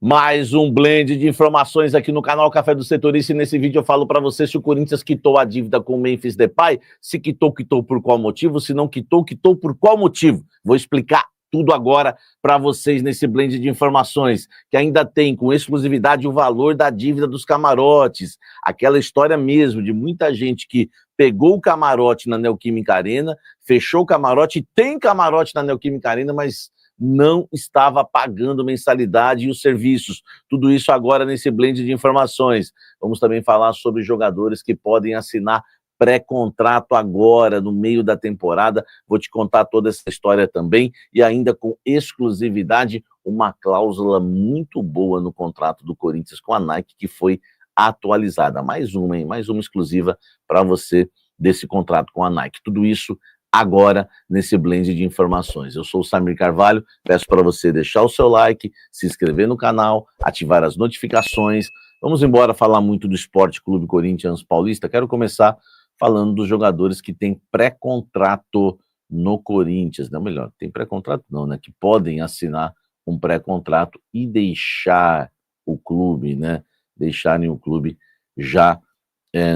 Mais um blend de informações aqui no canal Café do Setorista, e nesse vídeo eu falo para você se o Corinthians quitou a dívida com o Memphis Depay, se quitou, quitou por qual motivo, se não quitou, quitou por qual motivo. Vou explicar tudo agora para vocês nesse blend de informações, que ainda tem com exclusividade o valor da dívida dos camarotes, aquela história mesmo de muita gente que pegou o camarote na Neoquímica Arena, fechou o camarote, tem camarote na Neoquímica Arena, mas não estava pagando mensalidade e os serviços. Tudo isso agora nesse blend de informações. Vamos também falar sobre jogadores que podem assinar pré-contrato agora, no meio da temporada. Vou te contar toda essa história também, e ainda com exclusividade, uma cláusula muito boa no contrato do Corinthians com a Nike, que foi atualizada. Mais uma, hein? Mais uma exclusiva para você desse contrato com a Nike. Tudo isso agora nesse blend de informações. Eu sou o Samir Carvalho, peço para você deixar o seu like, se inscrever no canal, ativar as notificações. Vamos embora falar muito do Esporte Clube Corinthians Paulista. Quero começar falando dos jogadores que têm pré-contrato no Corinthians, não, melhor, tem pré-contrato não, né, que podem assinar um pré-contrato e deixar o clube, né, deixarem o clube já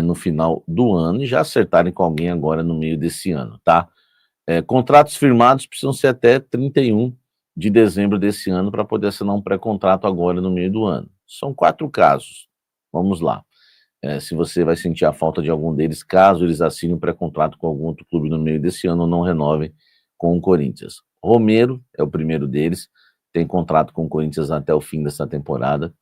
no final do ano e já acertarem com alguém agora no meio desse ano, tá? Contratos firmados precisam ser até 31 de dezembro desse ano para poder assinar um pré-contrato agora no meio do ano. São 4 casos. Vamos lá. Se você vai sentir a falta de algum deles, caso eles assinem um pré-contrato com algum outro clube no meio desse ano ou não renovem com o Corinthians. Romero é o primeiro deles, tem contrato com o Corinthians até o fim dessa temporada.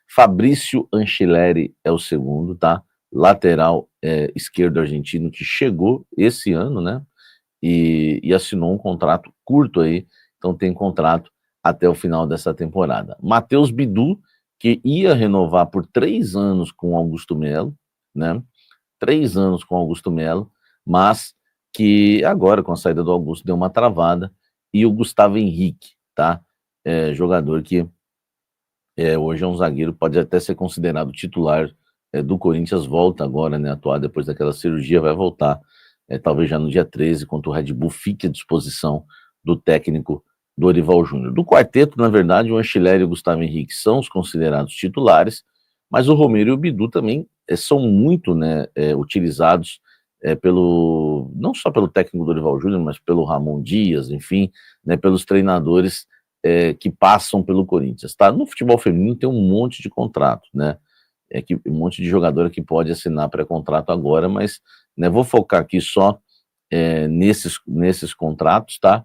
Fabrício Anceleri é o segundo, tá? Lateral esquerdo argentino que chegou esse ano, né? E assinou um contrato curto aí, então tem contrato até o final dessa temporada. Matheus Bidu, que ia renovar por 3 anos com Augusto Melo, né? 3 anos com Augusto Melo, mas que agora, com a saída do Augusto, deu uma travada. E o Gustavo Henrique, tá? Jogador que hoje é um zagueiro, pode até ser considerado titular do Corinthians, volta agora, né? Atuar depois daquela cirurgia, vai voltar, talvez já no dia 13, quando o Red Bull fique à disposição do técnico Dorival Júnior. Do quarteto, na verdade, o Anceleri e o Gustavo Henrique são os considerados titulares, mas o Romero e o Bidu também são muito, né, utilizados não só pelo técnico Dorival Júnior, mas pelo Ramon Dias, enfim, né, pelos treinadores que passam pelo Corinthians. Tá? No futebol feminino tem um monte de contrato, né? Um monte de jogadora que pode assinar pré-contrato agora, mas né, vou focar aqui só nesses contratos, tá?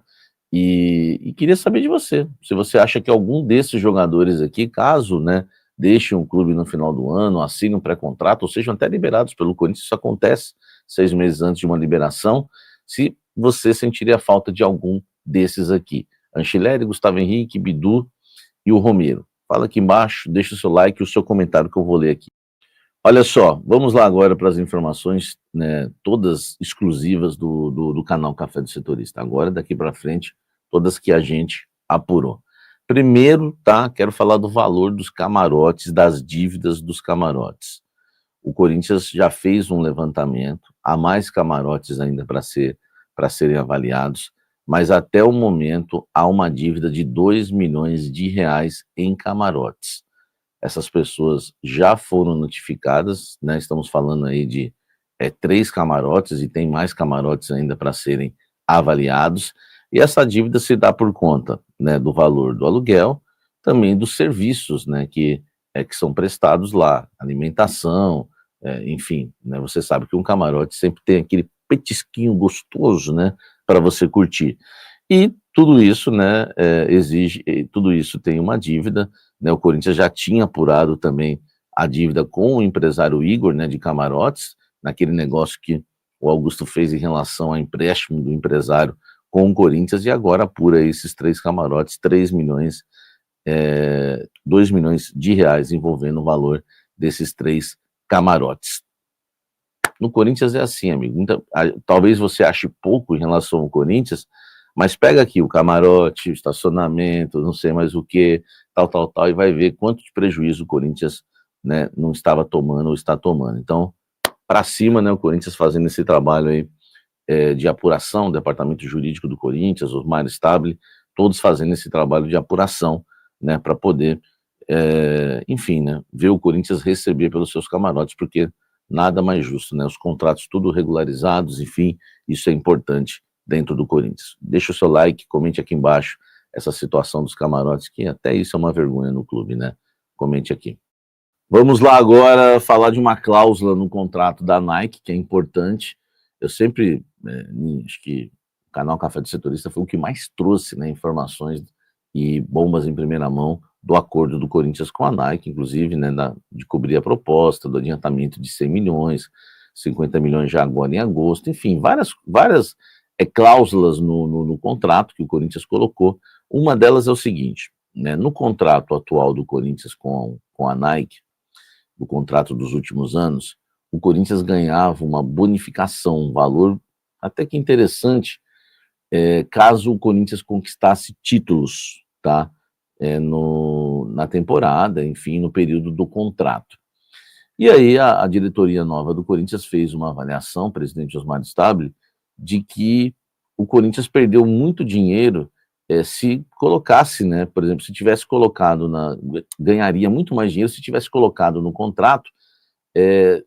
E queria saber de você, se você acha que algum desses jogadores aqui, caso, né, deixem um clube no final do ano, assinem um pré-contrato, ou sejam até liberados pelo Corinthians, isso acontece 6 meses antes de uma liberação, se você sentiria a falta de algum desses aqui. Anceleri, Gustavo Henrique, Bidu e o Romero. Fala aqui embaixo, deixa o seu like e o seu comentário que eu vou ler aqui. Olha só, vamos lá agora para as informações, né, todas exclusivas do canal Café do Setorista. Agora, daqui para frente, todas que a gente apurou. Primeiro, tá, quero falar do valor dos camarotes, das dívidas dos camarotes. O Corinthians já fez um levantamento, há mais camarotes ainda para serem avaliados, mas até o momento há uma dívida de 2 milhões de reais em camarotes. Essas pessoas já foram notificadas, né? Estamos falando aí de 3 camarotes e tem mais camarotes ainda para serem avaliados. E essa dívida se dá por conta, né, do valor do aluguel, também dos serviços, né, que são prestados lá, alimentação, enfim, né? Você sabe que um camarote sempre tem aquele petisquinho gostoso, né, para você curtir. E tudo isso, né, tudo isso tem uma dívida, né? O Corinthians já tinha apurado também a dívida com o empresário Igor, né, de camarotes, naquele negócio que o Augusto fez em relação ao empréstimo do empresário com o Corinthians, e agora apura esses 3 camarotes, 2 milhões de reais envolvendo o valor desses 3 camarotes. No Corinthians é assim, amigo. Talvez você ache pouco em relação ao Corinthians, mas pega aqui o camarote, o estacionamento, não sei mais o que, tal, e vai ver quanto de prejuízo o Corinthians, né, não estava tomando ou está tomando. Então, para cima, né, o Corinthians fazendo esse trabalho aí de apuração, o departamento jurídico do Corinthians, o Mário Stabile, todos fazendo esse trabalho de apuração, né, para poder enfim, né, ver o Corinthians receber pelos seus camarotes, porque nada mais justo, né, os contratos tudo regularizados, enfim, isso é importante dentro do Corinthians. Deixa o seu like, comente aqui embaixo essa situação dos camarotes, que até isso é uma vergonha no clube, né, comente aqui. Vamos lá agora falar de uma cláusula no contrato da Nike, que é importante. Eu sempre, acho que o canal Café do Setorista foi o que mais trouxe, né, informações e bombas em primeira mão do acordo do Corinthians com a Nike, inclusive, né, de cobrir a proposta, do adiantamento de 100 milhões, 50 milhões já agora em agosto, enfim, várias cláusulas no contrato que o Corinthians colocou. Uma delas é o seguinte, né, no contrato atual do Corinthians com a Nike, do contrato dos últimos anos, o Corinthians ganhava uma bonificação, um valor até que interessante, caso o Corinthians conquistasse títulos, tá? Na temporada, enfim, no período do contrato. E aí a diretoria nova do Corinthians fez uma avaliação, o presidente Osmar Stabile, de que o Corinthians perdeu muito dinheiro se colocasse, né, por exemplo, se tivesse colocado ganharia muito mais dinheiro se tivesse colocado no contrato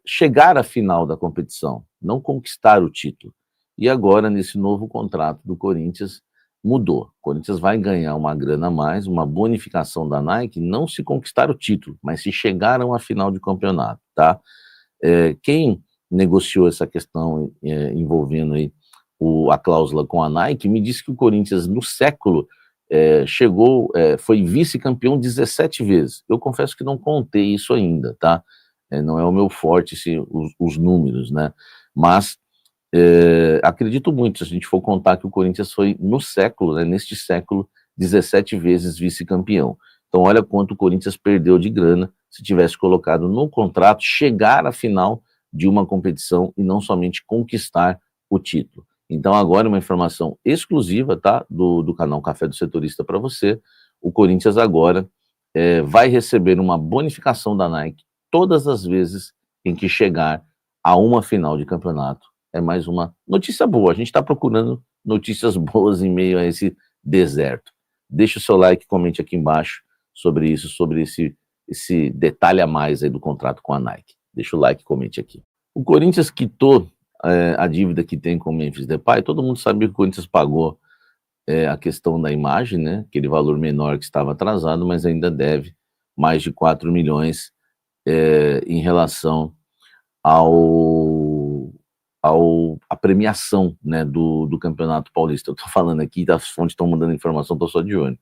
chegar à final da competição, não conquistar o título. E agora, nesse novo contrato do Corinthians, mudou. O Corinthians vai ganhar uma grana a mais, uma bonificação da Nike, não se conquistar o título, mas se chegaram à final de campeonato, tá? Quem negociou essa questão envolvendo aí a cláusula com a Nike, me disse que o Corinthians, no século, foi vice-campeão 17 vezes. Eu confesso que não contei isso ainda, tá? Não é o meu forte os números, né? Mas acredito muito, se a gente for contar que o Corinthians foi, no século, né, neste século, 17 vezes vice-campeão. Então, olha quanto o Corinthians perdeu de grana se tivesse colocado no contrato chegar à final de uma competição e não somente conquistar o título. Então, agora uma informação exclusiva, tá, do canal Café do Setorista para você. O Corinthians agora vai receber uma bonificação da Nike todas as vezes em que chegar a uma final de campeonato. É mais uma notícia boa. A gente está procurando notícias boas em meio a esse deserto. Deixa o seu like, comente aqui embaixo sobre isso, sobre esse detalhe a mais aí do contrato com a Nike. Deixa o like, comente aqui. O Corinthians quitou a dívida que tem com o Memphis Depay. Todo mundo sabia que o Corinthians pagou a questão da imagem, né? Aquele valor menor que estava atrasado, mas ainda deve mais de 4 milhões em relação a premiação, né, do Campeonato Paulista. Eu estou falando aqui, as fontes estão mandando informação, estou só de olho.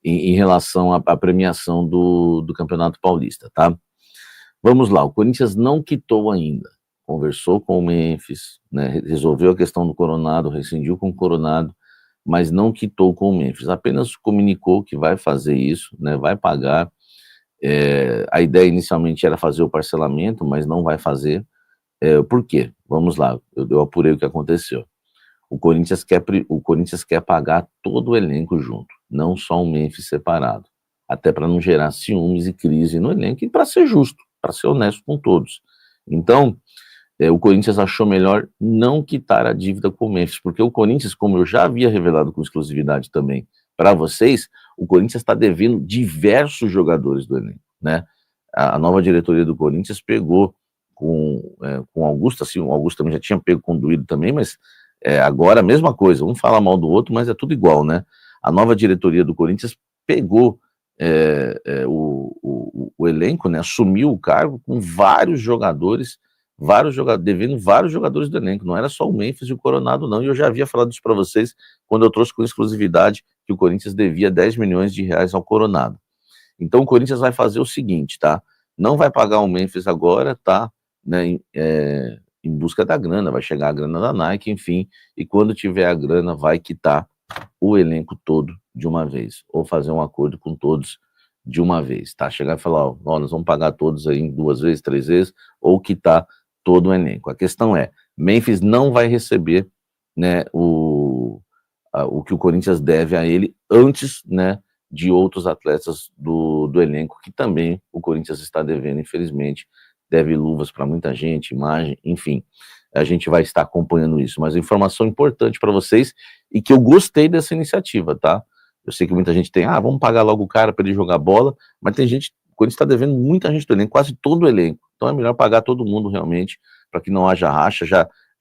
Em relação à premiação do Campeonato Paulista, tá? Vamos lá, o Corinthians não quitou ainda. Conversou com o Memphis, né, resolveu a questão do Coronado, rescindiu com o Coronado, mas não quitou com o Memphis. Apenas comunicou que vai fazer isso, né, vai pagar. A ideia inicialmente era fazer o parcelamento, mas não vai fazer. Por quê? Vamos lá, eu apurei o que aconteceu. O Corinthians quer pagar todo o elenco junto, não só o Memphis separado, até para não gerar ciúmes e crise no elenco e para ser justo, para ser honesto com todos. Então, o Corinthians achou melhor não quitar a dívida com o Memphis, porque o Corinthians, como eu já havia revelado com exclusividade também para vocês, o Corinthians está devendo diversos jogadores do elenco, né? A nova diretoria do Corinthians pegou com o Augusto, assim, o Augusto também já tinha pego com o Duílio também, mas agora a mesma coisa, um fala mal do outro, mas é tudo igual, né? A nova diretoria do Corinthians pegou o elenco, né, assumiu o cargo com vários jogadores, devendo vários jogadores do elenco, não era só o Memphis e o Coronado não, e eu já havia falado isso para vocês quando eu trouxe com exclusividade que o Corinthians devia 10 milhões de reais ao Coronado. Então o Corinthians vai fazer o seguinte, tá? Não vai pagar o Memphis agora, tá? Né, em busca da grana, vai chegar a grana da Nike, enfim, e quando tiver a grana vai quitar o elenco todo de uma vez, ou fazer um acordo com todos de uma vez, tá? Chegar e falar, ó, nós vamos pagar todos aí em 2 vezes, 3 vezes, ou quitar todo o elenco. A questão é, Memphis não vai receber, né, o que o Corinthians deve a ele antes, né, de outros atletas do elenco, que também o Corinthians está devendo, infelizmente, deve luvas para muita gente, imagem, enfim, a gente vai estar acompanhando isso, mas informação importante para vocês e que eu gostei dessa iniciativa, tá? Eu sei que muita gente tem, vamos pagar logo o cara para ele jogar bola, mas tem gente, o Corinthians está devendo muita gente do elenco, quase todo o elenco. Então é melhor pagar todo mundo realmente, para que não haja racha.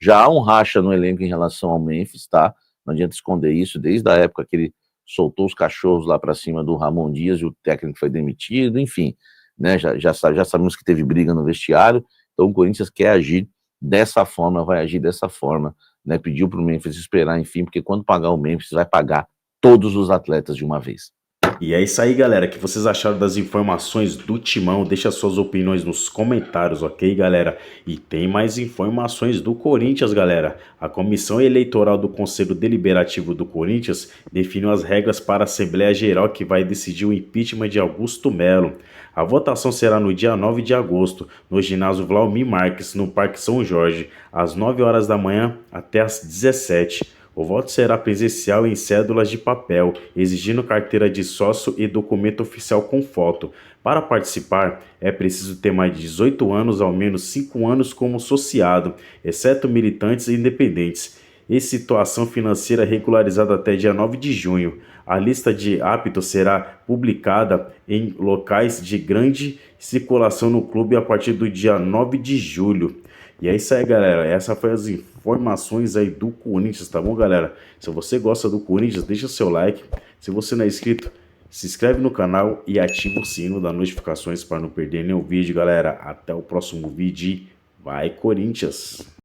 Já há um racha no elenco em relação ao Memphis, tá? Não adianta esconder isso, desde a época que ele soltou os cachorros lá para cima do Ramon Dias e o técnico foi demitido, enfim, né? Já sabemos que teve briga no vestiário, então o Corinthians quer agir dessa forma, vai agir dessa forma, né? Pediu para o Memphis esperar, enfim, porque quando pagar o Memphis, vai pagar todos os atletas de uma vez. E é isso aí, galera. O que vocês acharam das informações do Timão? Deixa suas opiniões nos comentários, ok, galera? E tem mais informações do Corinthians, galera. A Comissão Eleitoral do Conselho Deliberativo do Corinthians definiu as regras para a Assembleia Geral que vai decidir o impeachment de Augusto Melo. A votação será no dia 9 de agosto, no ginásio Vlaumir Marques, no Parque São Jorge, às 9 horas da manhã até às 17. O voto será presencial em cédulas de papel, exigindo carteira de sócio e documento oficial com foto. Para participar, é preciso ter mais de 18 anos, ao menos 5 anos como associado, exceto militantes e independentes, e situação financeira regularizada até dia 9 de junho. A lista de aptos será publicada em locais de grande circulação no clube a partir do dia 9 de julho. E é isso aí, galera. Essa foi as informações aí do Corinthians, tá bom, galera? Se você gosta do Corinthians, deixa seu like. Se você não é inscrito, se inscreve no canal e ativa o sino das notificações para não perder nenhum vídeo, galera. Até o próximo vídeo. Vai, Corinthians!